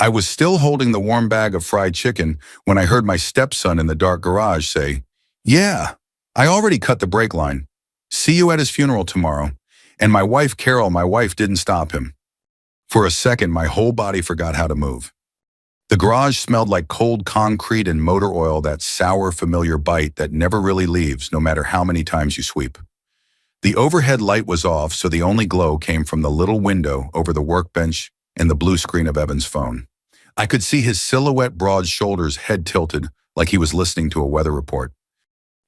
I was still holding the warm bag of fried chicken when I heard my stepson in the dark garage say, "Yeah, I already cut the brake line. See you at his funeral tomorrow." And my wife, Carol, my wife, didn't stop him. For a second, my whole body forgot how to move. The garage smelled like cold concrete and motor oil, that sour, familiar bite that never really leaves, no matter how many times you sweep. The overhead light was off, so the only glow came from the little window over the workbench and the blue screen of Evan's phone. I could see his silhouette, broad shoulders, head tilted, like he was listening to a weather report.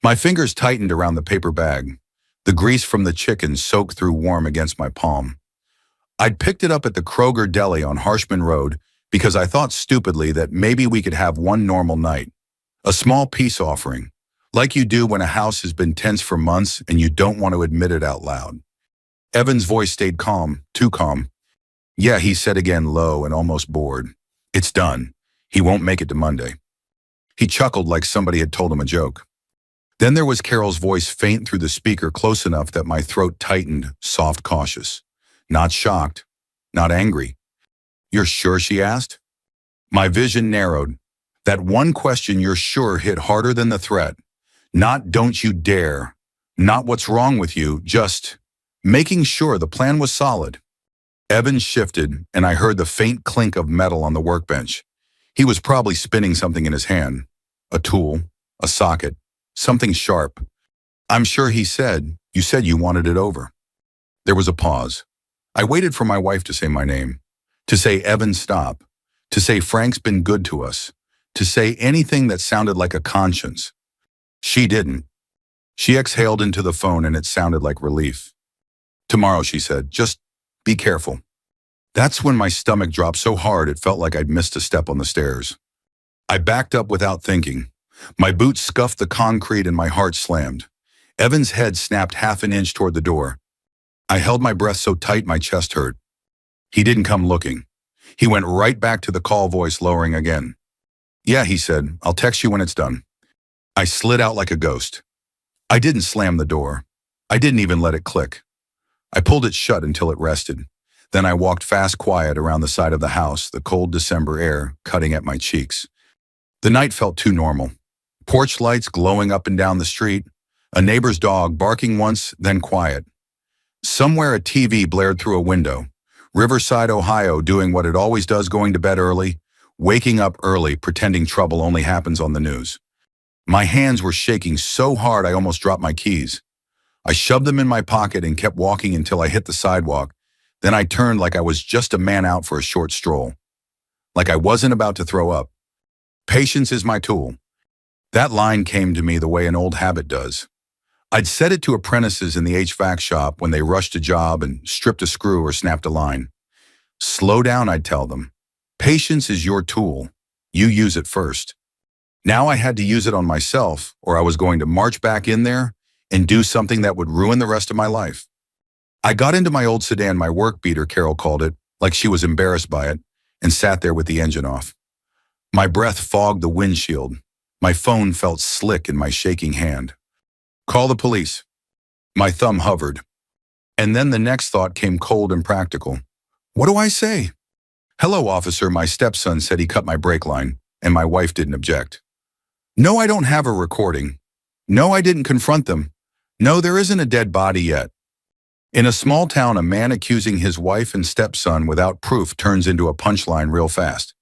My fingers tightened around the paper bag. The grease from the chicken soaked through warm against my palm. I'd picked it up at the Kroger Deli on Harshman Road because I thought stupidly that maybe we could have one normal night. A small peace offering, like you do when a house has been tense for months and you don't want to admit it out loud. Evan's voice stayed calm, too calm. "Yeah," he said again, low and almost bored. "It's done. He won't make it to Monday." He chuckled like somebody had told him a joke. Then there was Carol's voice, faint through the speaker, close enough that my throat tightened, soft, cautious. Not shocked, not angry. "You're sure?" she asked. My vision narrowed. That one question, "you're sure," hit harder than the threat. Not "don't you dare," not "what's wrong with you," just making sure the plan was solid. Evan shifted, and I heard the faint clink of metal on the workbench. He was probably spinning something in his hand. A tool, a socket, something sharp. "I'm sure," he said. "You said you wanted it over." There was a pause. I waited for my wife to say my name, to say, "Evan, stop," to say, "Frank's been good to us," to say anything that sounded like a conscience. She didn't. She exhaled into the phone, and it sounded like relief. "Tomorrow," she said. "Just be careful." That's when my stomach dropped so hard it felt like I'd missed a step on the stairs. I backed up without thinking. My boots scuffed the concrete and my heart slammed. Evan's head snapped half an inch toward the door. I held my breath so tight my chest hurt. He didn't come looking. He went right back to the call, voice lowering again. "Yeah," he said. "I'll text you when it's done." I slid out like a ghost. I didn't slam the door. I didn't even let it click. I pulled it shut until it rested. Then I walked fast, quiet around the side of the house, the cold December air cutting at my cheeks. The night felt too normal. Porch lights glowing up and down the street, a neighbor's dog barking once, then quiet. Somewhere a TV blared through a window. Riverside, Ohio, doing what it always does, going to bed early, waking up early, pretending trouble only happens on the news. My hands were shaking so hard I almost dropped my keys. I shoved them in my pocket and kept walking until I hit the sidewalk. Then I turned like I was just a man out for a short stroll. Like I wasn't about to throw up. Patience is my tool. That line came to me the way an old habit does. I'd said it to apprentices in the HVAC shop when they rushed a job and stripped a screw or snapped a line. "Slow down," I'd tell them. "Patience is your tool. You use it first." Now I had to use it on myself, or I was going to march back in there and do something that would ruin the rest of my life. I got into my old sedan, my work beater, Carol called it, like she was embarrassed by it, and sat there with the engine off. My breath fogged the windshield. My phone felt slick in my shaking hand. "Call the police." My thumb hovered. And then the next thought came cold and practical. What do I say? "Hello, officer," my stepson said. He cut my brake line, and my wife didn't object. "No, I don't have a recording. No, I didn't confront them. No, there isn't a dead body yet." In a small town, a man accusing his wife and stepson without proof turns into a punchline real fast.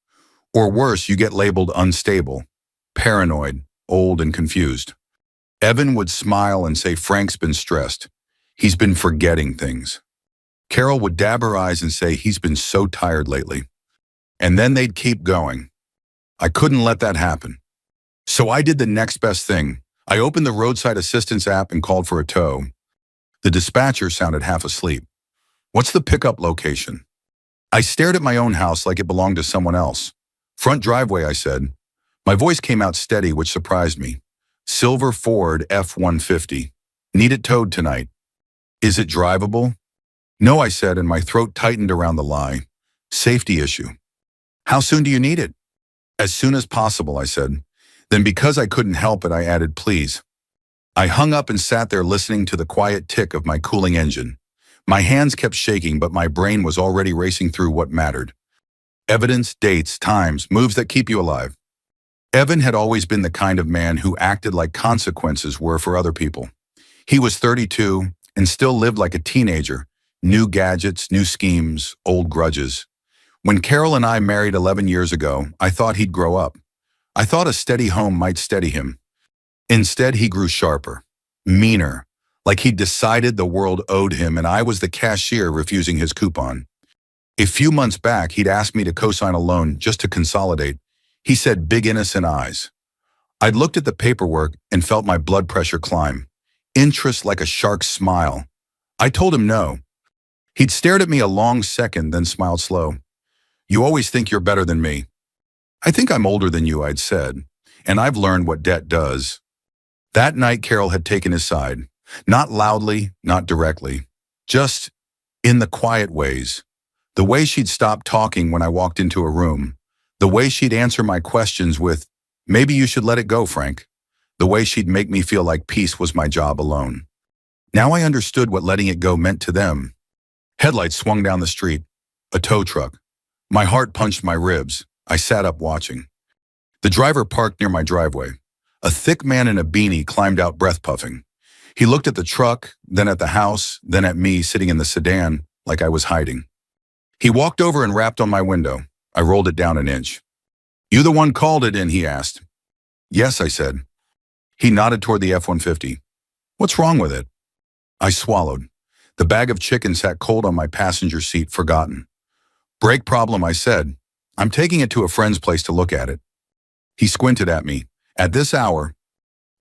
Or worse, you get labeled unstable, paranoid, old, and confused. Evan would smile and say, "Frank's been stressed. He's been forgetting things." Carol would dab her eyes and say, "He's been so tired lately." And then they'd keep going. I couldn't let that happen. So I did the next best thing. I opened the roadside assistance app and called for a tow. The dispatcher sounded half asleep. "What's the pickup location?" I stared at my own house like it belonged to someone else. "Front driveway," I said. My voice came out steady, which surprised me. "Silver Ford F-150. Need it towed tonight." "Is it drivable?" "No," I said, and my throat tightened around the lie. "Safety issue." "How soon do you need it?" "As soon as possible," I said. Then, because I couldn't help it, I added, "Please." I hung up and sat there listening to the quiet tick of my cooling engine. My hands kept shaking, but my brain was already racing through what mattered. Evidence, dates, times, moves that keep you alive. Evan had always been the kind of man who acted like consequences were for other people. He was 32 and still lived like a teenager. New gadgets, new schemes, old grudges. When Carol and I married 11 years ago, I thought he'd grow up. I thought a steady home might steady him. Instead, he grew sharper, meaner, like he'd decided the world owed him and I was the cashier refusing his coupon. A few months back, he'd asked me to co-sign a loan just to consolidate. He said big innocent eyes. I'd looked at the paperwork and felt my blood pressure climb. Interest like a shark's smile. I told him no. He'd stared at me a long second, then smiled slow. You always think you're better than me. I think I'm older than you, I'd said, and I've learned what debt does. That night, Carol had taken his side. Not loudly, not directly. Just in the quiet ways. The way she'd stop talking when I walked into a room. The way she'd answer my questions with, maybe you should let it go, Frank. The way she'd make me feel like peace was my job alone. Now I understood what letting it go meant to them. Headlights swung down the street. A tow truck. My heart punched my ribs. I sat up watching. The driver parked near my driveway. A thick man in a beanie climbed out breath puffing. He looked at the truck, then at the house, then at me sitting in the sedan like I was hiding. He walked over and rapped on my window. I rolled it down an inch. You the one called it in, he asked. Yes, I said. He nodded toward the F-150. What's wrong with it? I swallowed. The bag of chicken sat cold on my passenger seat, forgotten. Brake problem, I said. I'm taking it to a friend's place to look at it. He squinted at me. At this hour?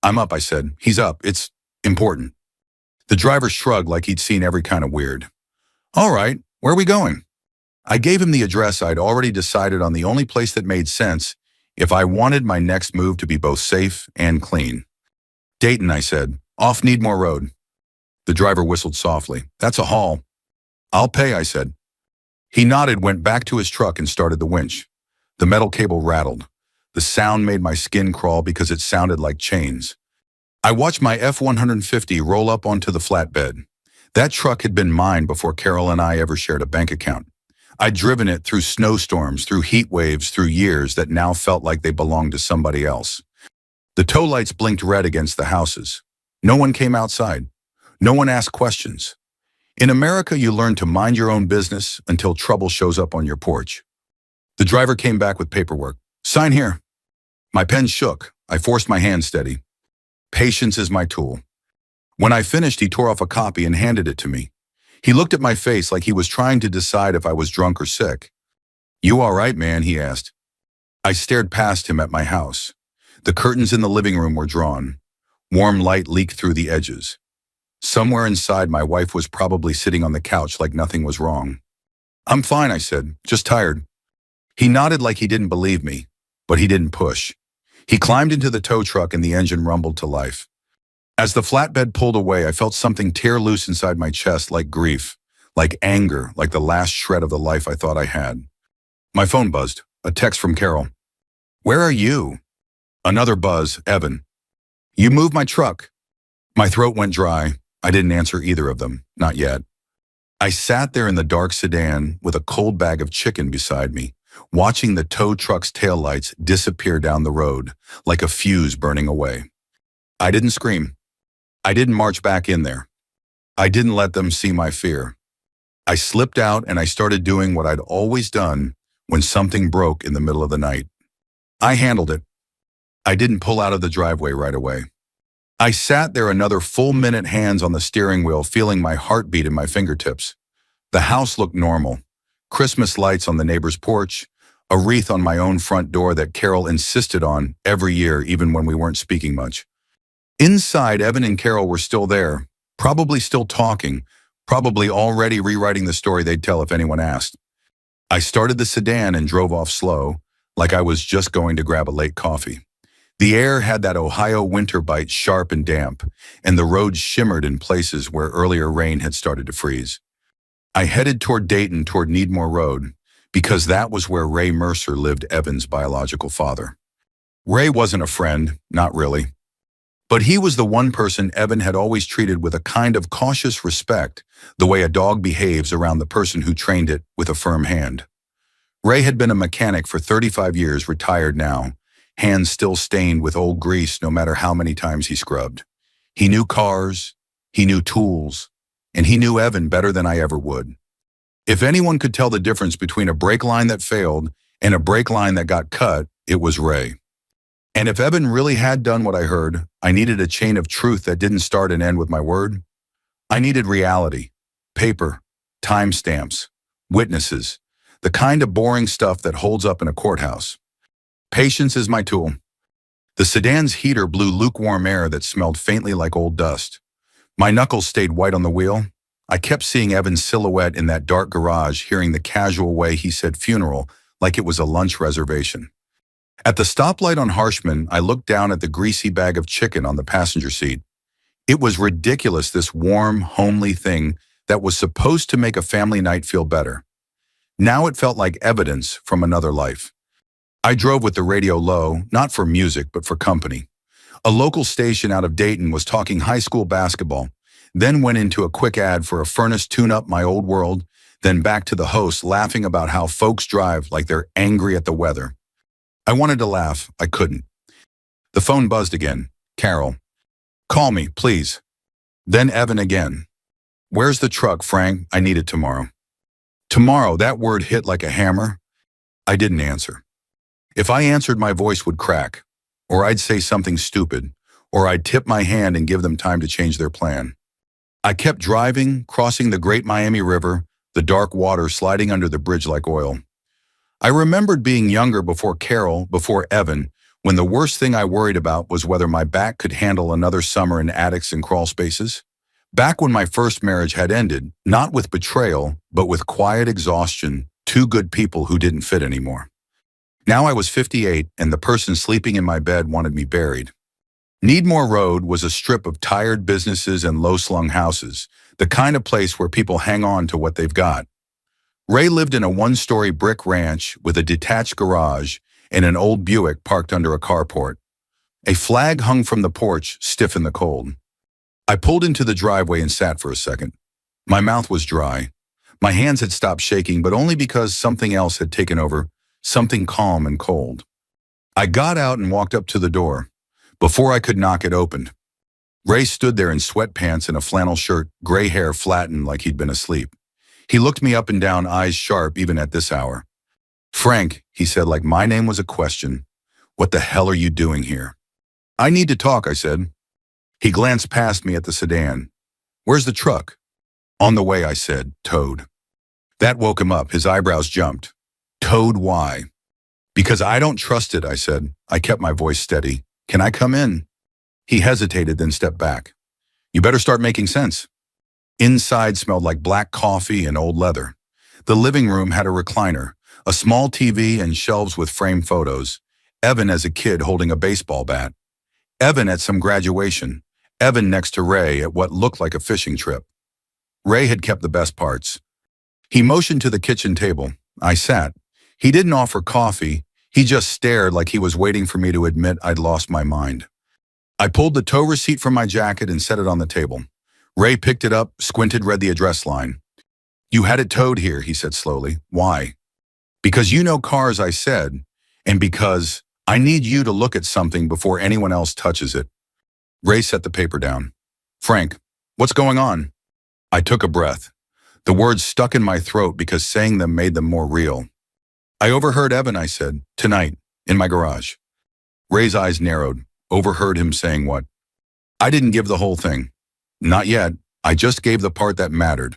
I'm up, I said. He's up. It's important. The driver shrugged like he'd seen every kind of weird. All right, where are we going? I gave him the address. I'd already decided on the only place that made sense if I wanted my next move to be both safe and clean. Dayton, I said. Off Needmore Road. The driver whistled softly. That's a haul. I'll pay, I said. He nodded, went back to his truck and started the winch. The metal cable rattled. The sound made my skin crawl because it sounded like chains. I watched my F-150 roll up onto the flatbed. That truck had been mine before Carol and I ever shared a bank account. I'd driven it through snowstorms, through heat waves, through years that now felt like they belonged to somebody else. The tow lights blinked red against the houses. No one came outside. No one asked questions. In America, you learn to mind your own business until trouble shows up on your porch. The driver came back with paperwork. Sign here. My pen shook. I forced my hand steady. Patience is my tool. When I finished, he tore off a copy and handed it to me. He looked at my face like he was trying to decide if I was drunk or sick. You all right, man? He asked. I stared past him at my house. The curtains in the living room were drawn. Warm light leaked through the edges. Somewhere inside, my wife was probably sitting on the couch like nothing was wrong. I'm fine, I said, just tired. He nodded like he didn't believe me, but he didn't push. He climbed into the tow truck and the engine rumbled to life. As the flatbed pulled away, I felt something tear loose inside my chest, like grief, like anger, like the last shred of the life I thought I had. My phone buzzed, a text from Carol. Where are you? Another buzz, Evan. You moved my truck. My throat went dry. I didn't answer either of them, not yet. I sat there in the dark sedan with a cold bag of chicken beside me, watching the tow truck's taillights disappear down the road, like a fuse burning away. I didn't scream. I didn't march back in there. I didn't let them see my fear. I slipped out and I started doing what I'd always done when something broke in the middle of the night. I handled it. I didn't pull out of the driveway right away. I sat there another full minute, hands on the steering wheel, feeling my heartbeat in my fingertips. The house looked normal. Christmas lights on the neighbor's porch, a wreath on my own front door that Carol insisted on every year, even when we weren't speaking much. Inside, Evan and Carol were still there, probably still talking, probably already rewriting the story they'd tell if anyone asked. I started the sedan and drove off slow, like I was just going to grab a late coffee. The air had that Ohio winter bite, sharp and damp, and the road shimmered in places where earlier rain had started to freeze. I headed toward Dayton, toward Needmore Road, because that was where Ray Mercer lived, Evan's biological father. Ray wasn't a friend, not really. But he was the one person Evan had always treated with a kind of cautious respect, the way a dog behaves around the person who trained it with a firm hand. Ray had been a mechanic for 35 years, retired now, hands still stained with old grease no matter how many times he scrubbed. He knew cars, he knew tools, and he knew Evan better than I ever would. If anyone could tell the difference between a brake line that failed and a brake line that got cut, it was Ray. And if Evan really had done what I heard, I needed a chain of truth that didn't start and end with my word. I needed reality, paper, timestamps, witnesses, the kind of boring stuff that holds up in a courthouse. Patience is my tool. The sedan's heater blew lukewarm air that smelled faintly like old dust. My knuckles stayed white on the wheel. I kept seeing Evan's silhouette in that dark garage, hearing the casual way he said funeral like it was a lunch reservation. At the stoplight on Harshman, I looked down at the greasy bag of chicken on the passenger seat. It was ridiculous, this warm, homely thing that was supposed to make a family night feel better. Now it felt like evidence from another life. I drove with the radio low, not for music, but for company. A local station out of Dayton was talking high school basketball, then went into a quick ad for a furnace tune-up My Old World, then back to the host laughing about how folks drive like they're angry at the weather. I wanted to laugh, I couldn't. The phone buzzed again. Carol. Call me, please. Then Evan again. Where's the truck, Frank? I need it tomorrow. Tomorrow, that word hit like a hammer. I didn't answer. If I answered, my voice would crack, or I'd say something stupid, or I'd tip my hand and give them time to change their plan. I kept driving, crossing the Great Miami River, the dark water sliding under the bridge like oil. I remembered being younger, before Carol, before Evan, when the worst thing I worried about was whether my back could handle another summer in attics and crawl spaces. Back when my first marriage had ended, not with betrayal, but with quiet exhaustion, two good people who didn't fit anymore. Now I was 58, and the person sleeping in my bed wanted me buried. Needmore Road was a strip of tired businesses and low-slung houses, the kind of place where people hang on to what they've got. Ray lived in a one-story brick ranch with a detached garage and an old Buick parked under a carport. A flag hung from the porch, stiff in the cold. I pulled into the driveway and sat for a second. My mouth was dry. My hands had stopped shaking, but only because something else had taken over, something calm and cold. I got out and walked up to the door. Before I could knock, it opened. Ray stood there in sweatpants and a flannel shirt, gray hair flattened like he'd been asleep. He looked me up and down, eyes sharp even at this hour. Frank, he said like my name was a question. What the hell are you doing here? I need to talk, I said. He glanced past me at the sedan. Where's the truck? On the way, I said, towed. That woke him up, his eyebrows jumped. Towed, why? Because I don't trust it, I said. I kept my voice steady. Can I come in? He hesitated, then stepped back. You better start making sense. Inside smelled like black coffee and old leather. The living room had a recliner, a small TV and shelves with framed photos. Evan as a kid holding a baseball bat. Evan at some graduation. Evan next to Ray at what looked like a fishing trip. Ray had kept the best parts. He motioned to the kitchen table. I sat. He didn't offer coffee. He just stared like he was waiting for me to admit I'd lost my mind. I pulled the tow receipt from my jacket and set it on the table. Ray picked it up, squinted, read the address line. You had it towed here, he said slowly. Why? Because you know cars, I said, and because I need you to look at something before anyone else touches it. Ray set the paper down. Frank, what's going on? I took a breath. The words stuck in my throat because saying them made them more real. I overheard Evan, I said, tonight, in my garage. Ray's eyes narrowed. Overheard him saying what? I didn't give the whole thing. Not yet. I just gave the part that mattered.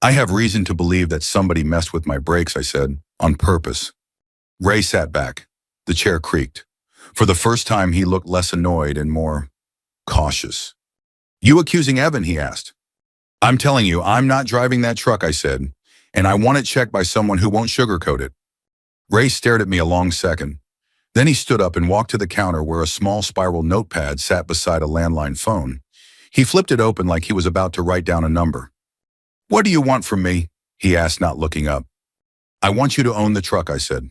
I have reason to believe that somebody messed with my brakes, I said, on purpose. Ray sat back. The chair creaked. For the first time, he looked less annoyed and more cautious. You accusing Evan, he asked. I'm telling you, I'm not driving that truck, I said, and I want it checked by someone who won't sugarcoat it. Ray stared at me a long second. Then he stood up and walked to the counter where a small spiral notepad sat beside a landline phone. He flipped it open like he was about to write down a number. What do you want from me? He asked, not looking up. I want you to own the truck, I said.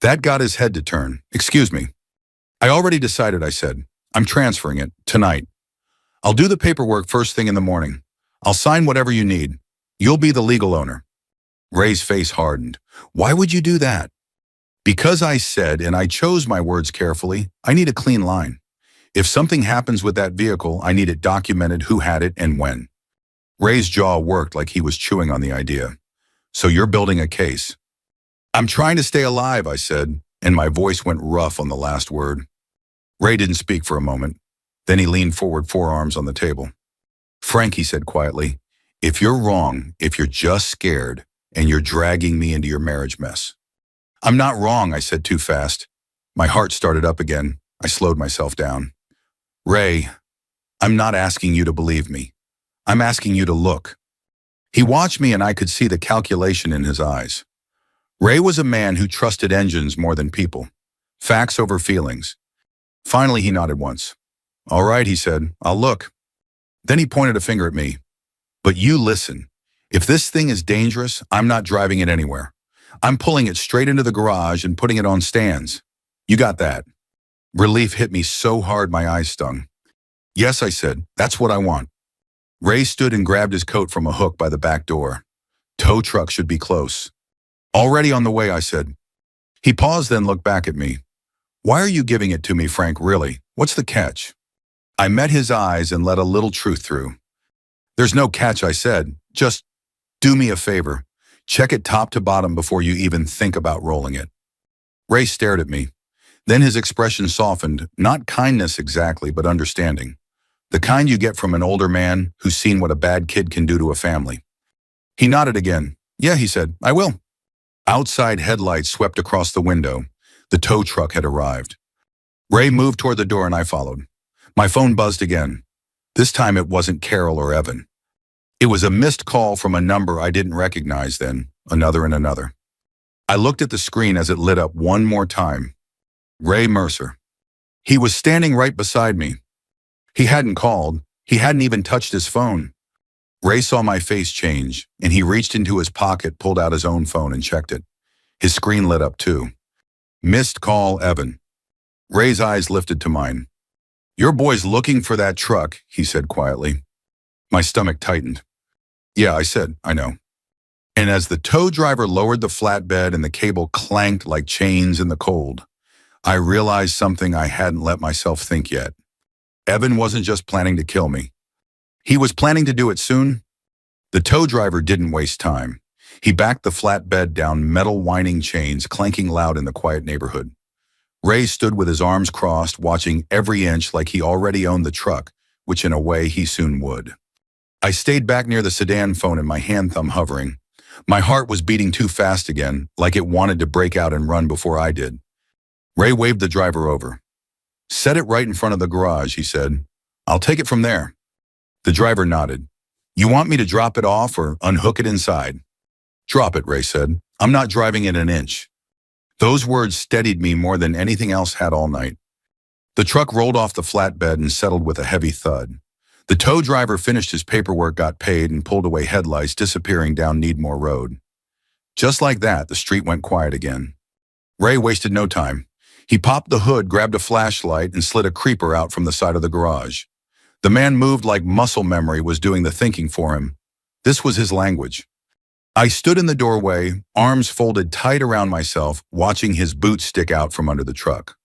That got his head to turn. Excuse me. I already decided, I said. I'm transferring it, tonight. I'll do the paperwork first thing in the morning. I'll sign whatever you need. You'll be the legal owner. Ray's face hardened. Why would you do that? Because I said, and I chose my words carefully, I need a clean line. If something happens with that vehicle, I need it documented who had it and when. Ray's jaw worked like he was chewing on the idea. So you're building a case. I'm trying to stay alive, I said, and my voice went rough on the last word. Ray didn't speak for a moment. Then he leaned forward, forearms on the table. Frank, he said quietly, if you're wrong, if you're just scared, and you're dragging me into your marriage mess. I'm not wrong, I said too fast. My heart started up again. I slowed myself down. Ray, I'm not asking you to believe me. I'm asking you to look. He watched me and I could see the calculation in his eyes. Ray was a man who trusted engines more than people. Facts over feelings. Finally, he nodded once. All right, he said, I'll look. Then he pointed a finger at me. But you listen. If this thing is dangerous, I'm not driving it anywhere. I'm pulling it straight into the garage and putting it on stands. You got that? Relief hit me so hard my eyes stung. Yes, I said, that's what I want. Ray stood and grabbed his coat from a hook by the back door. Tow truck should be close. Already on the way, I said. He paused, then looked back at me. Why are you giving it to me, Frank, really? What's the catch? I met his eyes and let a little truth through. There's no catch, I said. Just do me a favor. Check it top to bottom before you even think about rolling it. Ray stared at me. Then his expression softened, not kindness exactly, but understanding. The kind you get from an older man who's seen what a bad kid can do to a family. He nodded again. Yeah, he said, I will. Outside headlights swept across the window. The tow truck had arrived. Ray moved toward the door and I followed. My phone buzzed again. This time it wasn't Carol or Evan. It was a missed call from a number I didn't recognize then, another and another. I looked at the screen as it lit up one more time. Ray Mercer. He was standing right beside me. He hadn't called. He hadn't even touched his phone. Ray saw my face change, and he reached into his pocket, pulled out his own phone, and checked it. His screen lit up too. Missed call, Evan. Ray's eyes lifted to mine. Your boy's looking for that truck, he said quietly. My stomach tightened. Yeah, I said, I know. And as the tow driver lowered the flatbed and the cable clanked like chains in the cold, I realized something I hadn't let myself think yet. Evan wasn't just planning to kill me. He was planning to do it soon. The tow driver didn't waste time. He backed the flatbed down metal winding chains, clanking loud in the quiet neighborhood. Ray stood with his arms crossed, watching every inch like he already owned the truck, which in a way he soon would. I stayed back near the sedan phone and my hand thumb hovering. My heart was beating too fast again, like it wanted to break out and run before I did. Ray waved the driver over. Set it right in front of the garage, he said. I'll take it from there. The driver nodded. You want me to drop it off or unhook it inside? Drop it, Ray said. I'm not driving it an inch. Those words steadied me more than anything else had all night. The truck rolled off the flatbed and settled with a heavy thud. The tow driver finished his paperwork, got paid, and pulled away, headlights disappearing down Needmore Road. Just like that, the street went quiet again. Ray wasted no time. He popped the hood, grabbed a flashlight, and slid a creeper out from the side of the garage. The man moved like muscle memory was doing the thinking for him. This was his language. I stood in the doorway, arms folded tight around myself, watching his boots stick out from under the truck.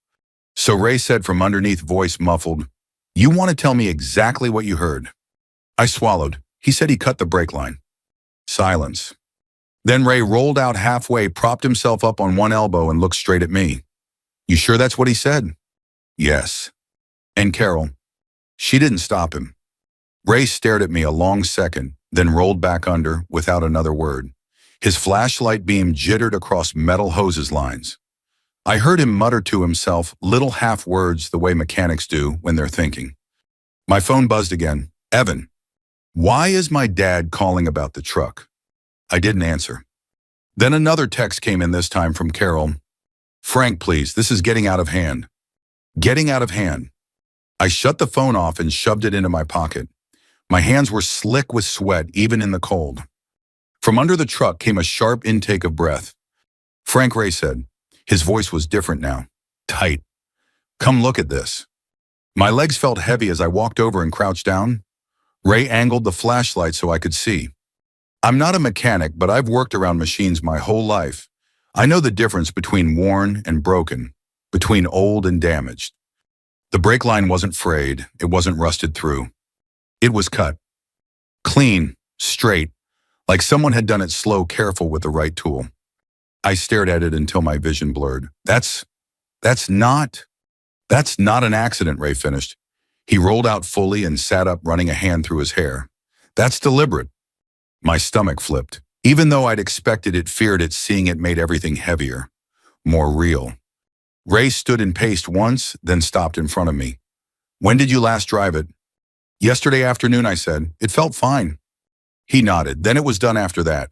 So Ray said from underneath, voice muffled, You want to tell me exactly what you heard? I swallowed. He said he cut the brake line. Silence. Then Ray rolled out halfway, propped himself up on one elbow, and looked straight at me. You sure that's what he said? Yes. And Carol? She didn't stop him. Ray stared at me a long second, then rolled back under without another word. His flashlight beam jittered across metal hoses lines. I heard him mutter to himself little half words the way mechanics do when they're thinking. My phone buzzed again. Evan, why is my dad calling about the truck? I didn't answer. Then another text came in, this time from Carol. Frank, please, this is getting out of hand. Getting out of hand. I shut the phone off and shoved it into my pocket. My hands were slick with sweat, even in the cold. From under the truck came a sharp intake of breath. Frank, Ray said. His voice was different now. Tight. Come look at this. My legs felt heavy as I walked over and crouched down. Ray angled the flashlight so I could see. I'm not a mechanic, but I've worked around machines my whole life. I know the difference between worn and broken, between old and damaged. The brake line wasn't frayed, it wasn't rusted through. It was cut. Clean, straight, like someone had done it slow, careful with the right tool. I stared at it until my vision blurred. That's not an accident, Ray finished. He rolled out fully and sat up, running a hand through his hair. That's deliberate. My stomach flipped. Even though I'd expected it, feared it, seeing it made everything heavier, more real. Ray stood and paced once, then stopped in front of me. When did you last drive it? Yesterday afternoon, I said. It felt fine. He nodded. Then it was done after that.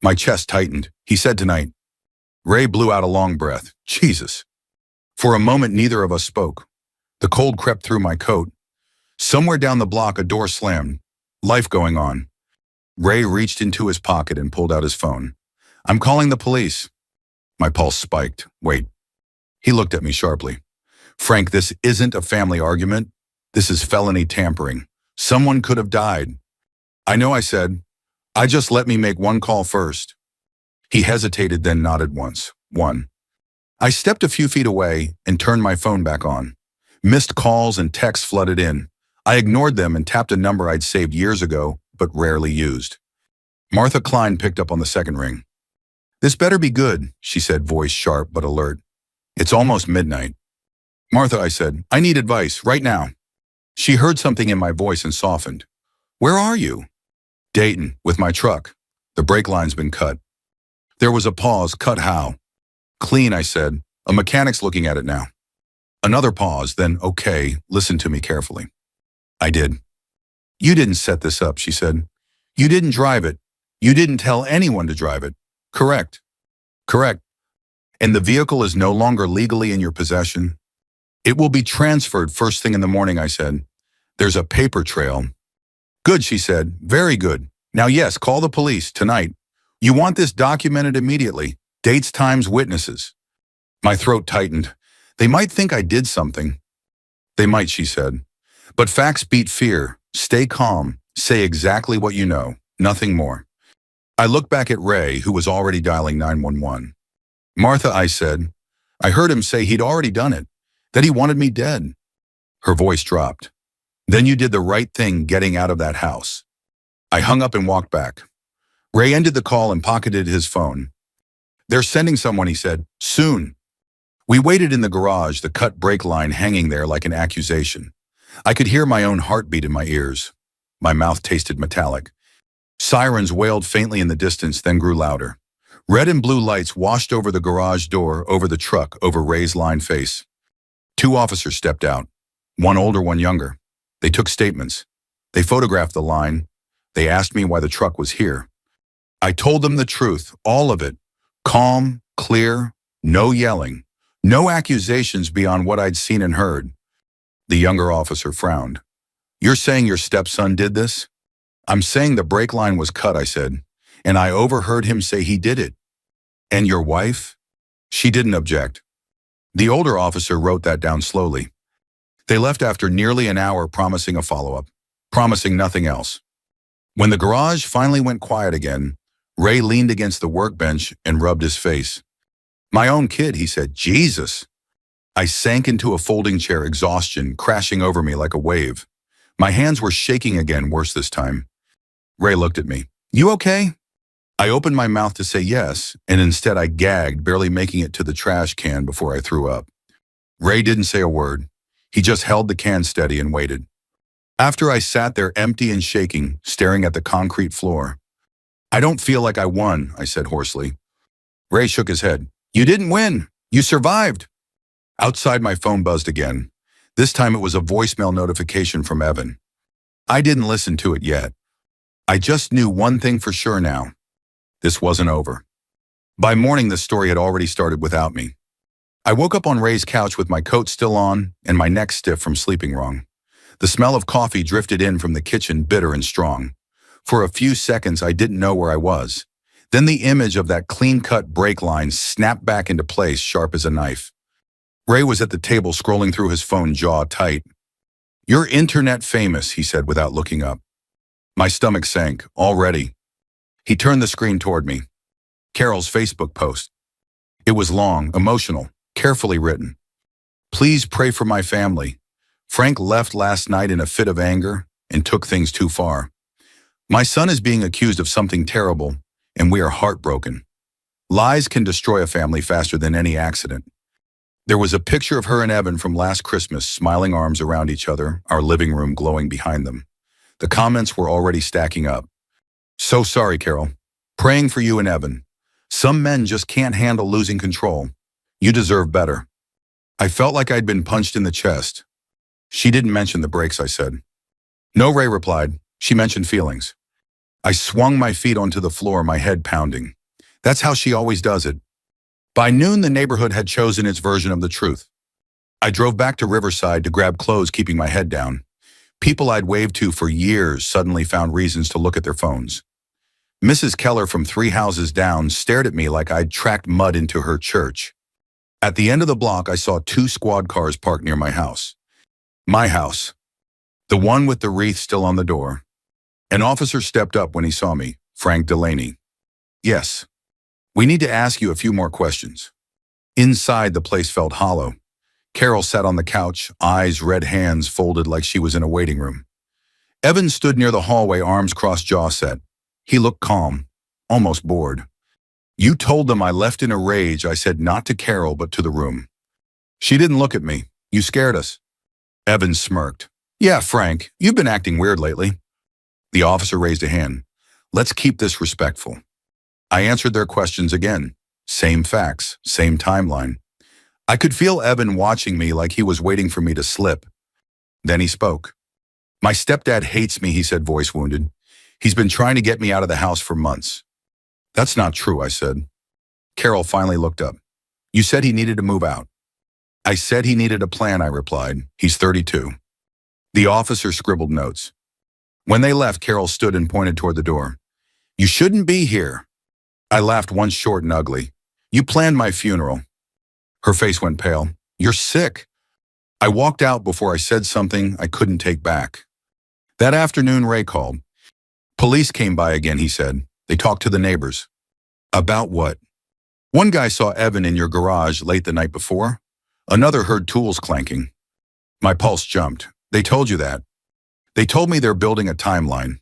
My chest tightened. He said tonight. Ray blew out a long breath. Jesus. For a moment, neither of us spoke. The cold crept through my coat. Somewhere down the block, a door slammed. Life going on. Ray reached into his pocket and pulled out his phone. I'm calling the police. My pulse spiked. Wait. He looked at me sharply. Frank, this isn't a family argument. This is felony tampering. Someone could have died. I know, I said. Just let me make one call first. He hesitated, then nodded once. One. I stepped a few feet away and turned my phone back on. Missed calls and texts flooded in. I ignored them and tapped a number I'd saved years ago, but rarely used. Martha Klein picked up on the second ring. This better be good, she said, voice sharp but alert. It's almost midnight. Martha, I said, I need advice, right now. She heard something in my voice and softened. Where are you? Dayton, with my truck. The brake line's been cut. There was a pause. Cut how? Clean, I said. A mechanic's looking at it now. Another pause, then, okay, listen to me carefully. I did. You didn't set this up, she said. You didn't drive it. You didn't tell anyone to drive it. Correct. Correct. And the vehicle is no longer legally in your possession. It will be transferred first thing in the morning, I said. There's a paper trail. Good, she said. Very good. Now, yes, call the police tonight. You want this documented immediately. Dates, times, witnesses. My throat tightened. They might think I did something. They might, she said. But facts beat fear. Stay calm. Say exactly what you know. Nothing more. I looked back at Ray, who was already dialing 911. Martha, I said. I heard him say he'd already done it, that he wanted me dead. Her voice dropped. Then you did the right thing getting out of that house. I hung up and walked back. Ray ended the call and pocketed his phone. They're sending someone, he said. Soon. We waited in the garage, the cut brake line hanging there like an accusation. I could hear my own heartbeat in my ears. My mouth tasted metallic. Sirens wailed faintly in the distance, then grew louder. Red and blue lights washed over the garage door, over the truck, over Ray's lined face. 2 officers stepped out. One older, one younger. They took statements. They photographed the line. They asked me why the truck was here. I told them the truth, all of it. Calm, clear, no yelling. No accusations beyond what I'd seen and heard. The younger officer frowned. You're saying your stepson did this? I'm saying the brake line was cut, I said, and I overheard him say he did it. And your wife? She didn't object. The older officer wrote that down slowly. They left after nearly an hour, promising a follow-up, promising nothing else. When the garage finally went quiet again, Ray leaned against the workbench and rubbed his face. My own kid, he said. Jesus. I sank into a folding chair, exhaustion crashing over me like a wave. My hands were shaking again, worse this time. Ray looked at me. You okay? I opened my mouth to say yes, and instead I gagged, barely making it to the trash can before I threw up. Ray didn't say a word. He just held the can steady and waited. After I sat there empty and shaking, staring at the concrete floor. I don't feel like I won, I said hoarsely. Ray shook his head. You didn't win. You survived. Outside, my phone buzzed again. This time it was a voicemail notification from Evan. I didn't listen to it yet. I just knew one thing for sure now. This wasn't over. By morning, the story had already started without me. I woke up on Ray's couch with my coat still on and my neck stiff from sleeping wrong. The smell of coffee drifted in from the kitchen, bitter and strong. For a few seconds, I didn't know where I was. Then the image of that clean-cut brake line snapped back into place, sharp as a knife. Ray was at the table scrolling through his phone, jaw tight. You're internet famous, he said without looking up. My stomach sank, already. He turned the screen toward me. Carol's Facebook post. It was long, emotional, carefully written. Please pray for my family. Frank left last night in a fit of anger and took things too far. My son is being accused of something terrible, and we are heartbroken. Lies can destroy a family faster than any accident. There was a picture of her and Evan from last Christmas, smiling arms around each other, our living room glowing behind them. The comments were already stacking up. So sorry, Carol. Praying for you and Evan. Some men just can't handle losing control. You deserve better. I felt like I'd been punched in the chest. She didn't mention the breaks, I said. No, Ray replied. She mentioned feelings. I swung my feet onto the floor, my head pounding. That's how she always does it. By noon, the neighborhood had chosen its version of the truth. I drove back to Riverside to grab clothes, keeping my head down. People I'd waved to for years suddenly found reasons to look at their phones. Mrs. Keller from 3 houses down stared at me like I'd tracked mud into her church. At the end of the block, I saw 2 squad cars parked near my house. My house. The one with the wreath still on the door. An officer stepped up when he saw me, Frank Delaney. Yes. We need to ask you a few more questions. Inside, the place felt hollow. Carol sat on the couch, eyes, red hands folded like she was in a waiting room. Evan stood near the hallway, arms crossed, jaw set. He looked calm, almost bored. You told them I left in a rage, I said, not to Carol, but to the room. She didn't look at me. You scared us. Evan smirked. Yeah, Frank, you've been acting weird lately. The officer raised a hand. Let's keep this respectful. I answered their questions again. Same facts, same timeline. I could feel Evan watching me like he was waiting for me to slip. Then he spoke. My stepdad hates me, he said, voice wounded. He's been trying to get me out of the house for months. That's not true, I said. Carol finally looked up. You said he needed to move out. I said he needed a plan, I replied. He's 32. The officer scribbled notes. When they left, Carol stood and pointed toward the door. You shouldn't be here. I laughed once, short and ugly. You planned my funeral. Her face went pale. You're sick. I walked out before I said something I couldn't take back. That afternoon, Ray called. Police came by again, he said. They talked to the neighbors. About what? One guy saw Evan in your garage late the night before. Another heard tools clanking. My pulse jumped. They told you that. They told me they're building a timeline.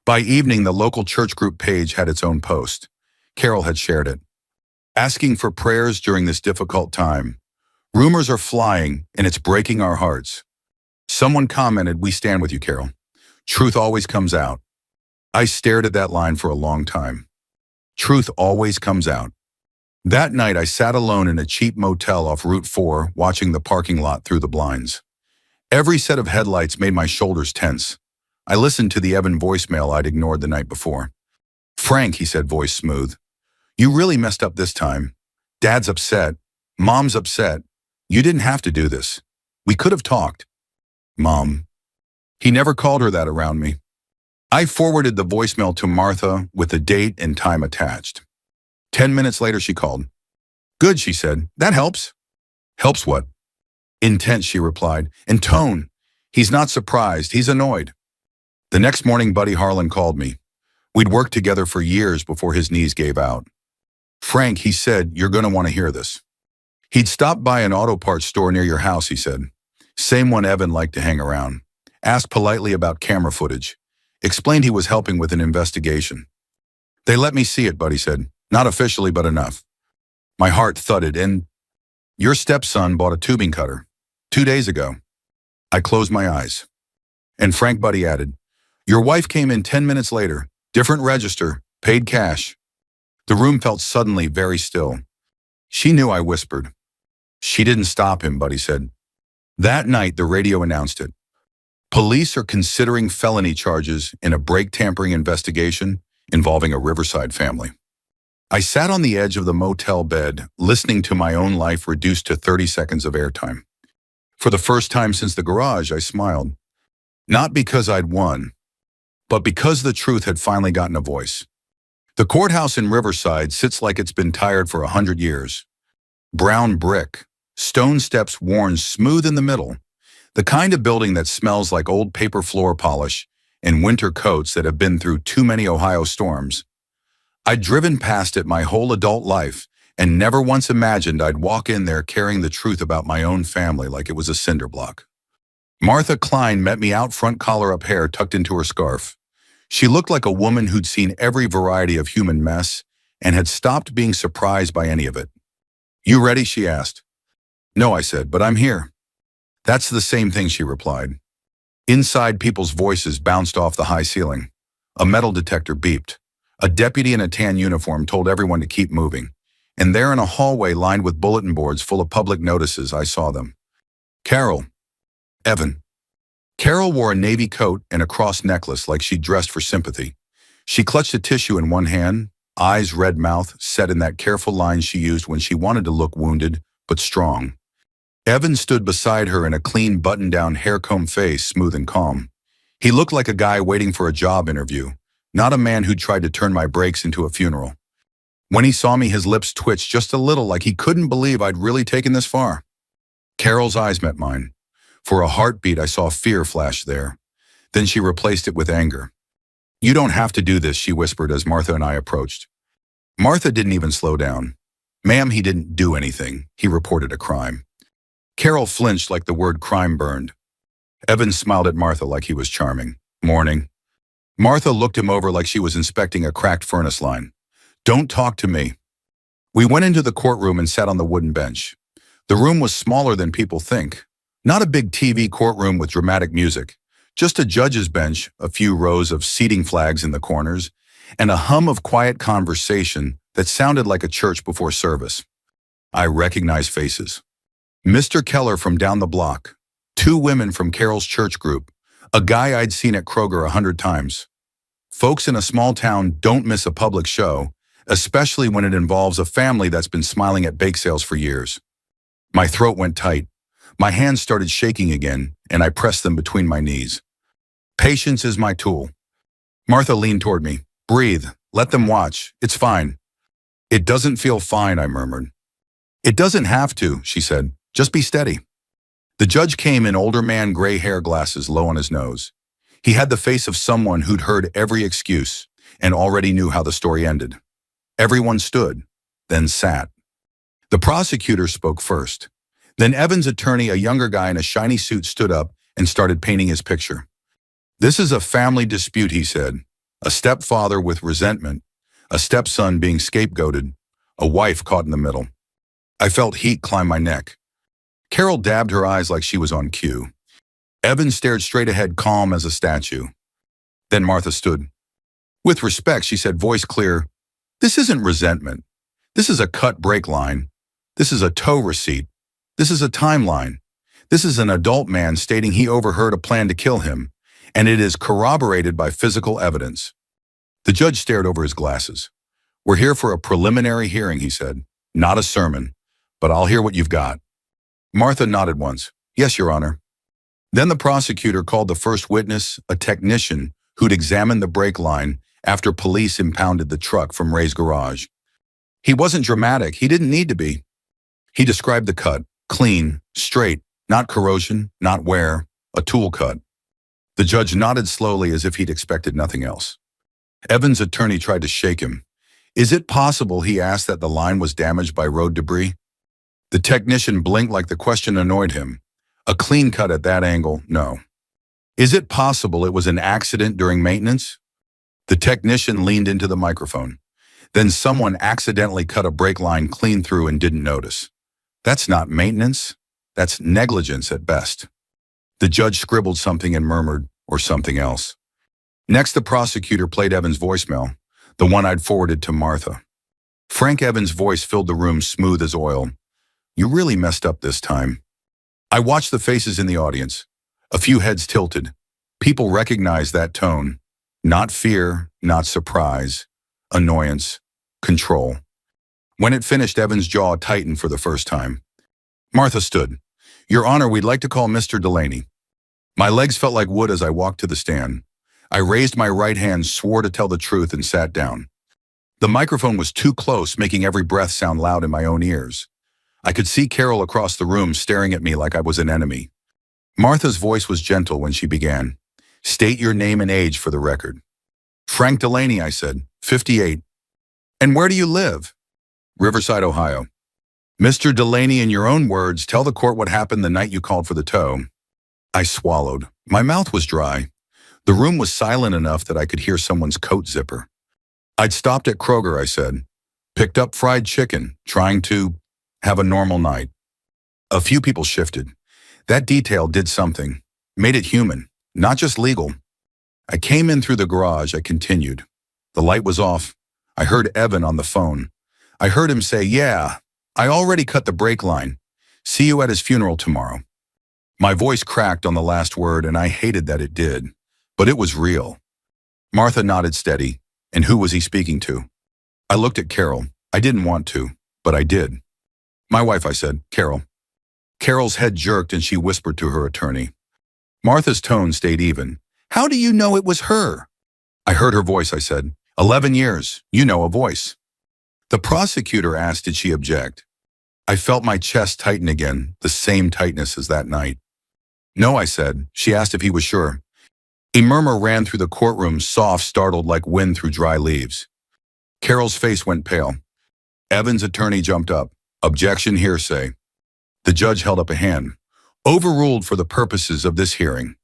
By evening, the local church group page had its own post. Carol had shared it. Asking for prayers during this difficult time. Rumors are flying, and it's breaking our hearts. Someone commented, we stand with you, Carol. Truth always comes out. I stared at that line for a long time. Truth always comes out. That night, I sat alone in a cheap motel off Route 4, watching the parking lot through the blinds. Every set of headlights made my shoulders tense. I listened to the Evan voicemail I'd ignored the night before. Frank, he said, voice smooth. You really messed up this time. Dad's upset. Mom's upset. You didn't have to do this. We could have talked. Mom. He never called her that around me. I forwarded the voicemail to Martha with the date and time attached. 10 minutes later, she called. Good, she said. That helps. Helps what? Intense, she replied. And tone. He's not surprised. He's annoyed. The next morning, Buddy Harlan called me. We'd worked together for years before his knees gave out. Frank, he said, you're going to want to hear this. He'd stopped by an auto parts store near your house, he said. Same one Evan liked to hang around. Asked politely about camera footage. Explained he was helping with an investigation. They let me see it, Buddy said. Not officially, but enough. My heart thudded, and your stepson bought a tubing cutter 2 days ago. I closed my eyes. And Frank, Buddy added, your wife came in 10 minutes later, different register, paid cash. The room felt suddenly very still. She knew, I whispered. She didn't stop him, Buddy said. That night, the radio announced it. Police are considering felony charges in a brake tampering investigation involving a Riverside family. I sat on the edge of the motel bed, listening to my own life reduced to 30 seconds of airtime. For the first time since the garage, I smiled. Not because I'd won, but because the truth had finally gotten a voice. The courthouse in Riverside sits like it's been tired for 100 years. Brown brick, stone steps worn smooth in the middle, the kind of building that smells like old paper floor polish and winter coats that have been through too many Ohio storms. I'd driven past it my whole adult life and never once imagined I'd walk in there carrying the truth about my own family like it was a cinder block. Martha Klein met me out front, collar-up hair tucked into her scarf. She looked like a woman who'd seen every variety of human mess and had stopped being surprised by any of it. "You ready?" she asked. "No," I said, "but I'm here." "That's the same thing," she replied. Inside, people's voices bounced off the high ceiling. A metal detector beeped. A deputy in a tan uniform told everyone to keep moving. And there in a hallway lined with bulletin boards full of public notices, I saw them. Carol. Evan. Carol wore a navy coat and a cross necklace like she'd dressed for sympathy. She clutched a tissue in one hand, eyes red mouth set in that careful line she used when she wanted to look wounded but strong. Evan stood beside her in a clean button-down hair-comb face, smooth and calm. He looked like a guy waiting for a job interview, not a man who tried to turn my breaks into a funeral. When he saw me, his lips twitched just a little, like he couldn't believe I'd really taken this far. Carol's eyes met mine. For a heartbeat, I saw fear flash there. Then she replaced it with anger. "You don't have to do this," she whispered as Martha and I approached. Martha didn't even slow down. "Ma'am, he didn't do anything. He reported a crime." Carol flinched like the word crime burned. Evan smiled at Martha like he was charming. "Morning." Martha looked him over like she was inspecting a cracked furnace line. "Don't talk to me." We went into the courtroom and sat on the wooden bench. The room was smaller than people think. Not a big TV courtroom with dramatic music. Just a judge's bench, a few rows of seating flags in the corners, and a hum of quiet conversation that sounded like a church before service. I recognized faces. Mr. Keller from down the block, 2 women from Carol's church group, a guy I'd seen at Kroger 100 times. Folks in a small town don't miss a public show, especially when it involves a family that's been smiling at bake sales for years. My throat went tight. My hands started shaking again, and I pressed them between my knees. Patience is my tool. Martha leaned toward me. "Breathe. Let them watch. It's fine." "It doesn't feel fine," I murmured. "It doesn't have to," she said. "Just be steady." The judge came in, older man, gray hair, glasses low on his nose. He had the face of someone who'd heard every excuse and already knew how the story ended. Everyone stood, then sat. The prosecutor spoke first. Then Evan's attorney, a younger guy in a shiny suit, stood up and started painting his picture. "This is a family dispute," he said. "A stepfather with resentment, a stepson being scapegoated, a wife caught in the middle." I felt heat climb my neck. Carol dabbed her eyes like she was on cue. Evan stared straight ahead, calm as a statue. Then Martha stood. "With respect," she said, voice clear, "this isn't resentment. This is a cut break line. This is a tow receipt. This is a timeline. This is an adult man stating he overheard a plan to kill him, and it is corroborated by physical evidence." The judge stared over his glasses. "We're here for a preliminary hearing," he said. "Not a sermon, but I'll hear what you've got." Martha nodded once. "Yes, Your Honor." Then the prosecutor called the first witness, a technician who'd examined the brake line after police impounded the truck from Ray's garage. He wasn't dramatic. He didn't need to be. He described the cut, clean, straight, not corrosion, not wear, a tool cut. The judge nodded slowly as if he'd expected nothing else. Evan's attorney tried to shake him. "Is it possible," he asked, "that the line was damaged by road debris?" The technician blinked like the question annoyed him. "A clean cut at that angle, no." "Is it possible it was an accident during maintenance?" The technician leaned into the microphone. "Then someone accidentally cut a brake line clean through and didn't notice. That's not maintenance. That's negligence at best." The judge scribbled something and murmured, "or something else." Next, the prosecutor played Evan's voicemail, the one I'd forwarded to Martha. Frank Evans' voice filled the room smooth as oil. "You really messed up this time." I watched the faces in the audience. A few heads tilted. People recognized that tone. Not fear, not surprise. Annoyance. Control. When it finished, Evan's jaw tightened for the first time. Martha stood. "Your Honor, we'd like to call Mr. Delaney." My legs felt like wood as I walked to the stand. I raised my right hand, swore to tell the truth, and sat down. The microphone was too close, making every breath sound loud in my own ears. I could see Carol across the room staring at me like I was an enemy. Martha's voice was gentle when she began. "State your name and age for the record." "Frank Delaney," I said, 58. And where do you live? Riverside, Ohio. Mr. Delaney, in your own words, tell the court what happened the night you called for the tow. I swallowed. My mouth was dry. The room was silent enough that I could hear someone's coat zipper. I'd stopped at Kroger, I said. Picked up fried chicken, trying to have a normal night. A few people shifted. That detail did something. Made it human, not just legal. I came in through the garage, I continued. The light was off. I heard Evan on the phone. I heard him say, "Yeah, I already cut the brake line. See you at his funeral tomorrow." My voice cracked on the last word, and I hated that it did. But it was real. Martha nodded steady. And who was he speaking to? I looked at Carol. I didn't want to, but I did. My wife, I said. Carol. Carol's head jerked and she whispered to her attorney. Martha's tone stayed even. How do you know it was her? I heard her voice, I said. 11 years. You know a voice. The prosecutor asked, did she object? I felt my chest tighten again, the same tightness as that night. No, I said. She asked if he was sure. A murmur ran through the courtroom, soft, startled like wind through dry leaves. Carol's face went pale. Evan's attorney jumped up. Objection, hearsay. The judge held up a hand. Overruled for the purposes of this hearing.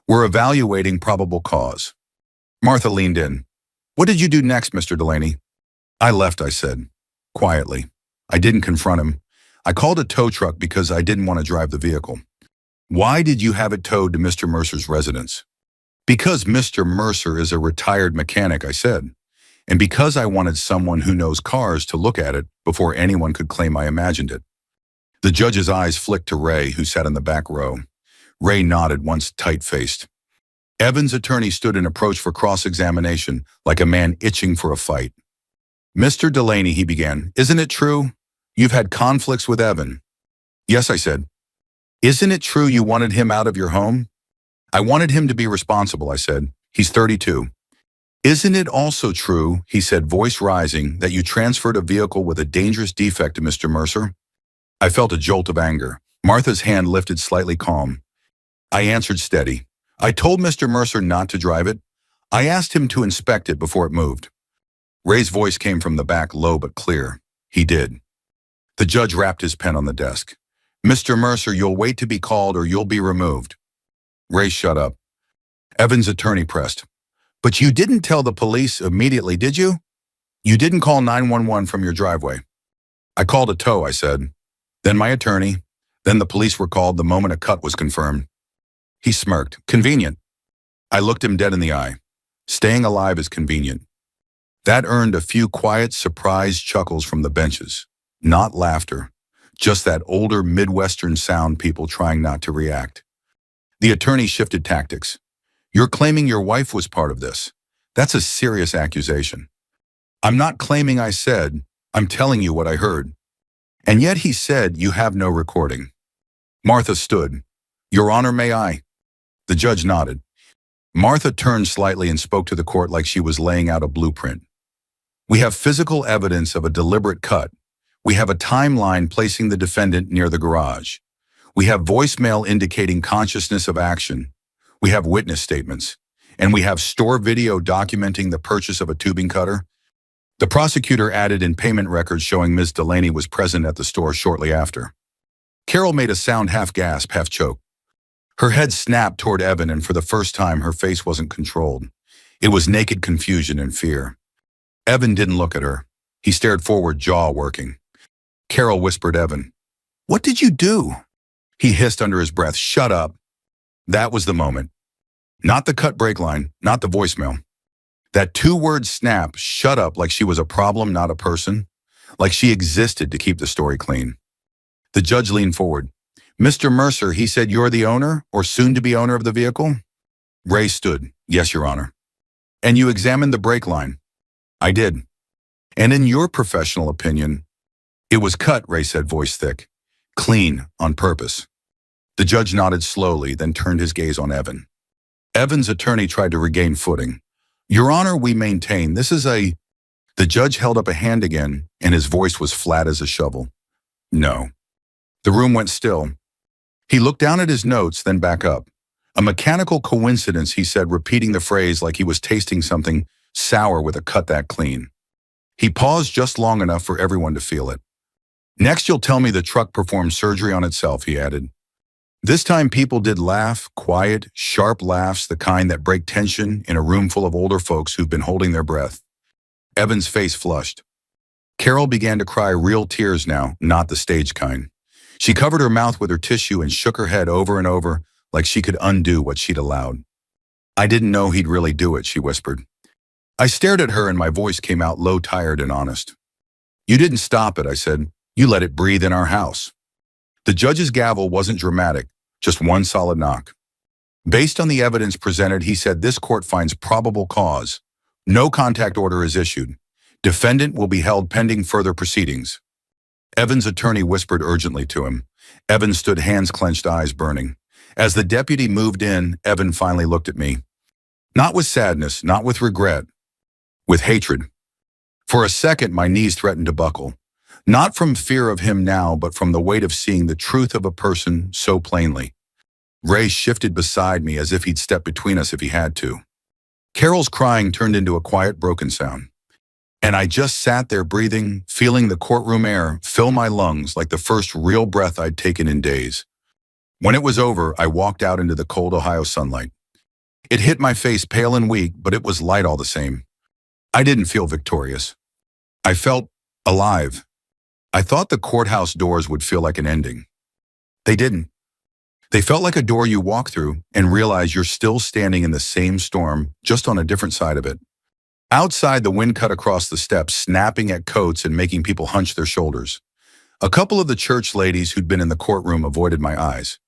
We're evaluating probable cause. Martha leaned in. What did you do next, Mr. Delaney? I left, I said. Quietly. I didn't confront him. I called a tow truck because I didn't want to drive the vehicle. Why did you have it towed to Mr. Mercer's residence? Because Mr. Mercer is a retired mechanic, I said. And because I wanted someone who knows cars to look at it before anyone could claim I imagined it. The judge's eyes flicked to Ray, who sat in the back row. Ray nodded, once tight-faced. Evan's attorney stood and approached for cross-examination like a man itching for a fight. Mr. Delaney, he began, isn't it true? You've had conflicts with Evan. Yes, I said. Isn't it true you wanted him out of your home? I wanted him to be responsible, I said. He's 32. Isn't it also true, he said, voice rising, that you transferred a vehicle with a dangerous defect to Mr. Mercer? I felt a jolt of anger. Martha's hand lifted slightly calm. I answered steady. I told Mr. Mercer not to drive it. I asked him to inspect it before it moved. Ray's voice came from the back, low but clear. He did. The judge rapped his pen on the desk. Mr. Mercer, you'll wait to be called or you'll be removed. Ray shut up. Evan's attorney pressed. But you didn't tell the police immediately, did you? You didn't call 911 from your driveway. I called a tow, I said. Then my attorney. Then the police were called the moment a cut was confirmed. He smirked. Convenient. I looked him dead in the eye. Staying alive is convenient. That earned a few quiet, surprised chuckles from the benches. Not laughter. Just that older Midwestern sound, people trying not to react. The attorney shifted tactics. You're claiming your wife was part of this. That's a serious accusation. I'm not claiming I said, I'm telling you what I heard. And yet he said you have no recording. Martha stood. Your Honor, may I? The judge nodded. Martha turned slightly and spoke to the court like she was laying out a blueprint. We have physical evidence of a deliberate cut. We have a timeline placing the defendant near the garage. We have voicemail indicating consciousness of action. We have witness statements. And we have store video documenting the purchase of a tubing cutter. The prosecutor added in payment records showing Ms. Delaney was present at the store shortly after. Carol made a sound, half gasp, half choke. Her head snapped toward Evan, and for the first time, her face wasn't controlled. It was naked confusion and fear. Evan didn't look at her. He stared forward, jaw working. Carol whispered, Evan, what did you do? He hissed under his breath, shut up. That was the moment. Not the cut brake line, not the voicemail. That two-word snap, shut up, like she was a problem, not a person. Like she existed to keep the story clean. The judge leaned forward. Mr. Mercer, he said you're the owner or soon-to-be owner of the vehicle? Ray stood. Yes, Your Honor. And you examined the brake line? I did. And in your professional opinion, it was cut, Ray said, voice thick. Clean, on purpose. The judge nodded slowly, then turned his gaze on Evan. Evan's attorney tried to regain footing. Your Honor, we maintain this is a... The judge held up a hand again, and his voice was flat as a shovel. No. The room went still. He looked down at his notes, then back up. A mechanical coincidence, he said, repeating the phrase like he was tasting something sour with a cut that clean. He paused just long enough for everyone to feel it. Next, you'll tell me the truck performed surgery on itself, he added. This time people did laugh, quiet, sharp laughs, the kind that break tension in a room full of older folks who've been holding their breath. Evan's face flushed. Carol began to cry real tears now, not the stage kind. She covered her mouth with her tissue and shook her head over and over like she could undo what she'd allowed. I didn't know he'd really do it, she whispered. I stared at her and my voice came out low, tired, and honest. You didn't stop it, I said. You let it breathe in our house. The judge's gavel wasn't dramatic, just one solid knock. Based on the evidence presented, he said this court finds probable cause. No contact order is issued. Defendant will be held pending further proceedings. Evan's attorney whispered urgently to him. Evan stood, hands clenched, eyes burning. As the deputy moved in, Evan finally looked at me. Not with sadness, not with regret, with hatred. For a second, my knees threatened to buckle. Not from fear of him now, but from the weight of seeing the truth of a person so plainly. Ray shifted beside me as if he'd step between us if he had to. Carol's crying turned into a quiet, broken sound. And I just sat there breathing, feeling the courtroom air fill my lungs like the first real breath I'd taken in days. When it was over, I walked out into the cold Ohio sunlight. It hit my face pale and weak, but it was light all the same. I didn't feel victorious. I felt alive. I thought the courthouse doors would feel like an ending. They didn't. They felt like a door you walk through and realize you're still standing in the same storm, just on a different side of it. Outside, the wind cut across the steps, snapping at coats and making people hunch their shoulders. A couple of the church ladies who'd been in the courtroom avoided my eyes.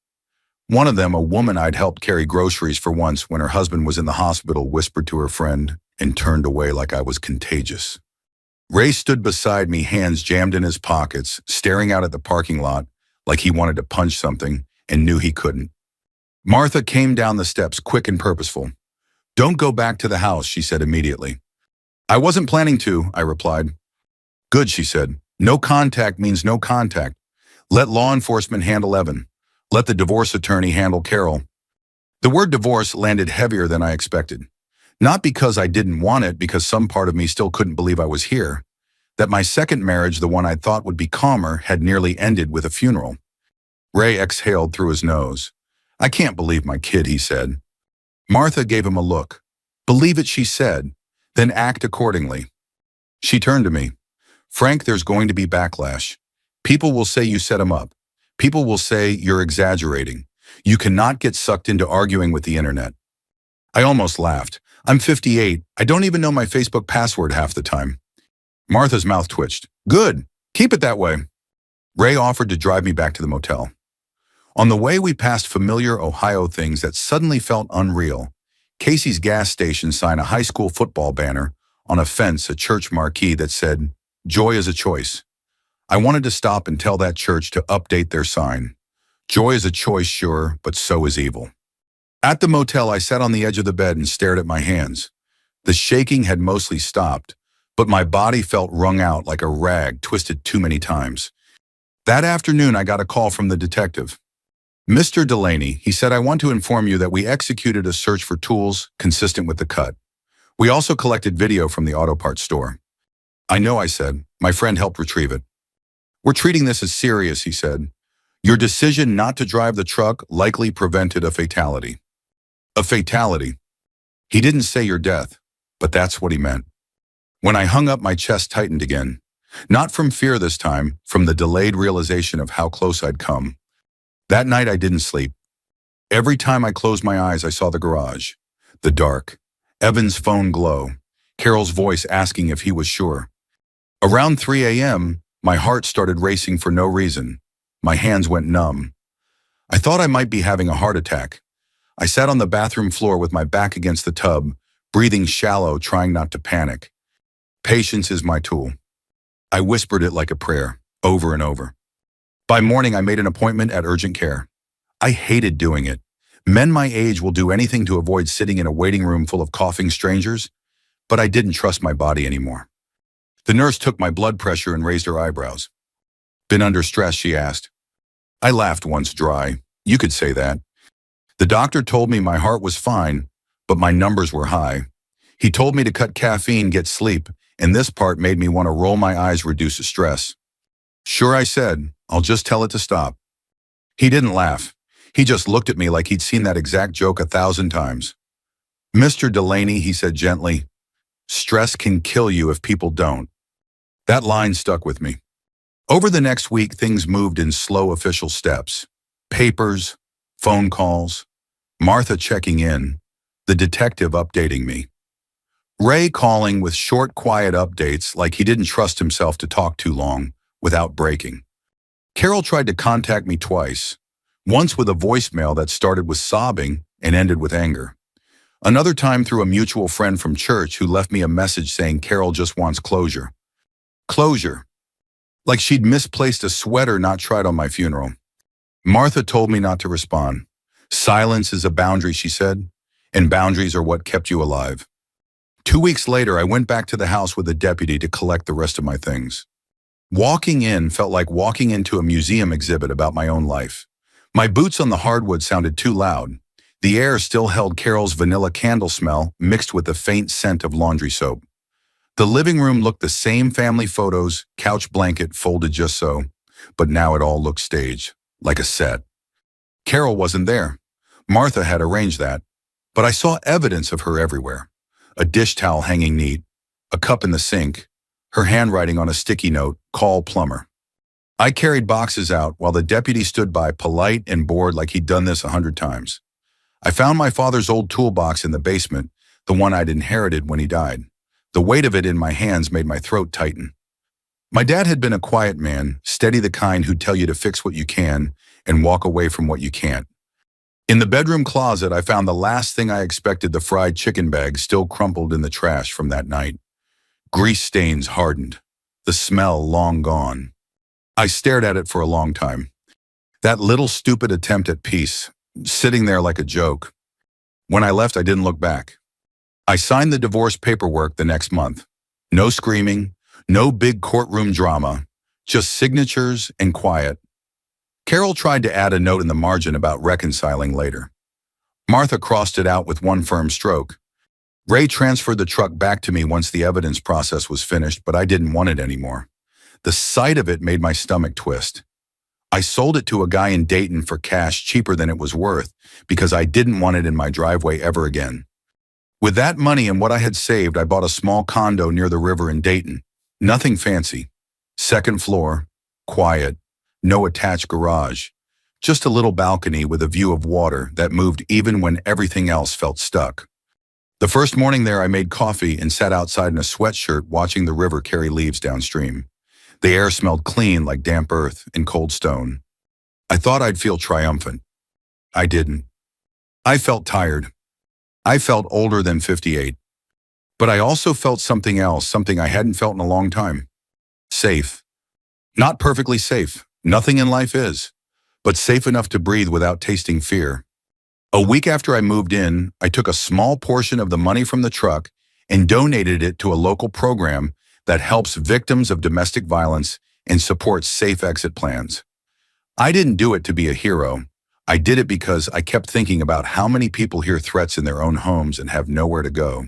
One of them, a woman I'd helped carry groceries for once when her husband was in the hospital, whispered to her friend and turned away like I was contagious. Ray stood beside me, hands jammed in his pockets, staring out at the parking lot like he wanted to punch something and knew he couldn't. Martha came down the steps, quick and purposeful. Don't go back to the house, she said immediately. I wasn't planning to, I replied. Good, she said. No contact means no contact. Let law enforcement handle Evan. Let the divorce attorney handle Carol. The word divorce landed heavier than I expected. Not because I didn't want it, because some part of me still couldn't believe I was here. That my second marriage, the one I thought would be calmer, had nearly ended with a funeral. Ray exhaled through his nose. I can't believe my kid, he said. Martha gave him a look. Believe it, she said, then act accordingly. She turned to me. Frank, there's going to be backlash. People will say you set him up. People will say you're exaggerating. You cannot get sucked into arguing with the internet. I almost laughed. I'm 58. I don't even know my Facebook password half the time. Martha's mouth twitched. Good. Keep it that way. Ray offered to drive me back to the motel. On the way, we passed familiar Ohio things that suddenly felt unreal. Casey's gas station sign, a high school football banner, on a fence, a church marquee that said, Joy is a choice. I wanted to stop and tell that church to update their sign. Joy is a choice, sure, but so is evil. At the motel, I sat on the edge of the bed and stared at my hands. The shaking had mostly stopped, but my body felt wrung out like a rag twisted too many times. That afternoon, I got a call from the detective. Mr. Delaney, he said, I want to inform you that we executed a search for tools consistent with the cut. We also collected video from the auto parts store. I know, I said. My friend helped retrieve it. We're treating this as serious, he said. Your decision not to drive the truck likely prevented a fatality. A fatality. He didn't say your death, but that's what he meant. When I hung up, my chest tightened again. Not from fear this time, from the delayed realization of how close I'd come. That night I didn't sleep. Every time I closed my eyes, I saw the garage, the dark, Evan's phone glow, Carol's voice asking if he was sure. Around 3 a.m., my heart started racing for no reason. My hands went numb. I thought I might be having a heart attack. I sat on the bathroom floor with my back against the tub, breathing shallow, trying not to panic. Patience is my tool. I whispered it like a prayer, over and over. By morning, I made an appointment at urgent care. I hated doing it. Men my age will do anything to avoid sitting in a waiting room full of coughing strangers, but I didn't trust my body anymore. The nurse took my blood pressure and raised her eyebrows. Been under stress, she asked. I laughed once dry. You could say that. The doctor told me my heart was fine, but my numbers were high. He told me to cut caffeine, get sleep, and this part made me want to roll my eyes, reduce the stress. Sure, I said, I'll just tell it to stop. He didn't laugh. He just looked at me like he'd seen that exact joke 1,000 times. Mr. Delaney, he said gently, stress can kill you if people don't. That line stuck with me. Over the next week, things moved in slow official steps. Papers, phone calls, Martha checking in, the detective updating me. Ray calling with short, quiet updates like he didn't trust himself to talk too long without breaking. Carol tried to contact me twice, once with a voicemail that started with sobbing and ended with anger. Another time through a mutual friend from church who left me a message saying Carol just wants closure. Closure. Like she'd misplaced a sweater not tried on my funeral. Martha told me not to respond. Silence is a boundary, she said, and boundaries are what kept you alive. 2 weeks later, I went back to the house with a deputy to collect the rest of my things. Walking in felt like walking into a museum exhibit about my own life. My boots on the hardwood sounded too loud. The air still held Carol's vanilla candle smell mixed with the faint scent of laundry soap. The living room looked the same, family photos, couch blanket folded just so, but now it all looked staged, like a set. Carol wasn't there. Martha had arranged that, but I saw evidence of her everywhere. A dish towel hanging neat, a cup in the sink, her handwriting on a sticky note, call plumber. I carried boxes out while the deputy stood by, polite and bored like he'd done this 100 times. I found my father's old toolbox in the basement, the one I'd inherited when he died. The weight of it in my hands made my throat tighten. My dad had been a quiet man, steady, the kind who'd tell you to fix what you can and walk away from what you can't. In the bedroom closet, I found the last thing I expected, the fried chicken bag still crumpled in the trash from that night. Grease stains hardened, the smell long gone. I stared at it for a long time. That little stupid attempt at peace, sitting there like a joke. When I left, I didn't look back. I signed the divorce paperwork the next month. No screaming, no big courtroom drama, just signatures and quiet. Carol tried to add a note in the margin about reconciling later. Martha crossed it out with one firm stroke. Ray transferred the truck back to me once the evidence process was finished, but I didn't want it anymore. The sight of it made my stomach twist. I sold it to a guy in Dayton for cash cheaper than it was worth because I didn't want it in my driveway ever again. With that money and what I had saved, I bought a small condo near the river in Dayton. Nothing fancy. Second floor, quiet, no attached garage. Just a little balcony with a view of water that moved even when everything else felt stuck. The first morning there, I made coffee and sat outside in a sweatshirt watching the river carry leaves downstream. The air smelled clean like damp earth and cold stone. I thought I'd feel triumphant. I didn't. I felt tired. I felt older than 58. But I also felt something else, something I hadn't felt in a long time. Safe. Not perfectly safe. Nothing in life is. But safe enough to breathe without tasting fear. A week after I moved in, I took a small portion of the money from the truck and donated it to a local program that helps victims of domestic violence and supports safe exit plans. I didn't do it to be a hero. I did it because I kept thinking about how many people hear threats in their own homes and have nowhere to go.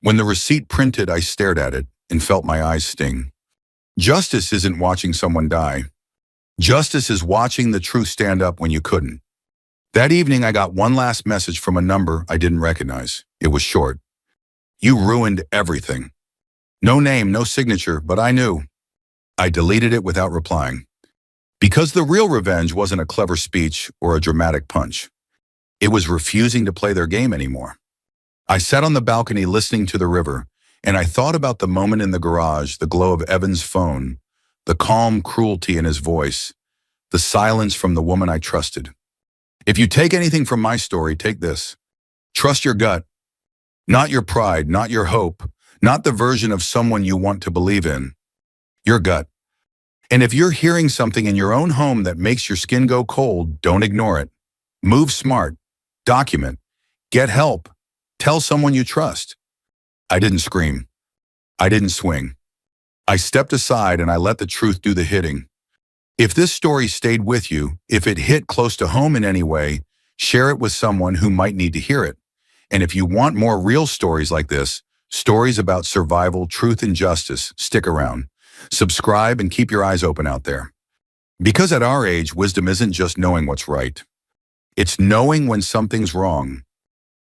When the receipt printed, I stared at it and felt my eyes sting. Justice isn't watching someone die. Justice is watching the truth stand up when you couldn't. That evening, I got one last message from a number I didn't recognize. It was short. You ruined everything. No name, no signature, but I knew. I deleted it without replying. Because the real revenge wasn't a clever speech or a dramatic punch. It was refusing to play their game anymore. I sat on the balcony listening to the river, and I thought about the moment in the garage, the glow of Evan's phone, the calm cruelty in his voice, the silence from the woman I trusted. If you take anything from my story, take this. Trust your gut. Not your pride, not your hope, not the version of someone you want to believe in. Your gut. And if you're hearing something in your own home that makes your skin go cold, don't ignore it. Move smart. Document. Get help. Tell someone you trust. I didn't scream. I didn't swing. I stepped aside and I let the truth do the hitting. If this story stayed with you, if it hit close to home in any way, share it with someone who might need to hear it. And if you want more real stories like this, Stories about survival, truth, and justice. Stick around. Subscribe and keep your eyes open out there. Because at our age, wisdom isn't just knowing what's right. It's knowing when something's wrong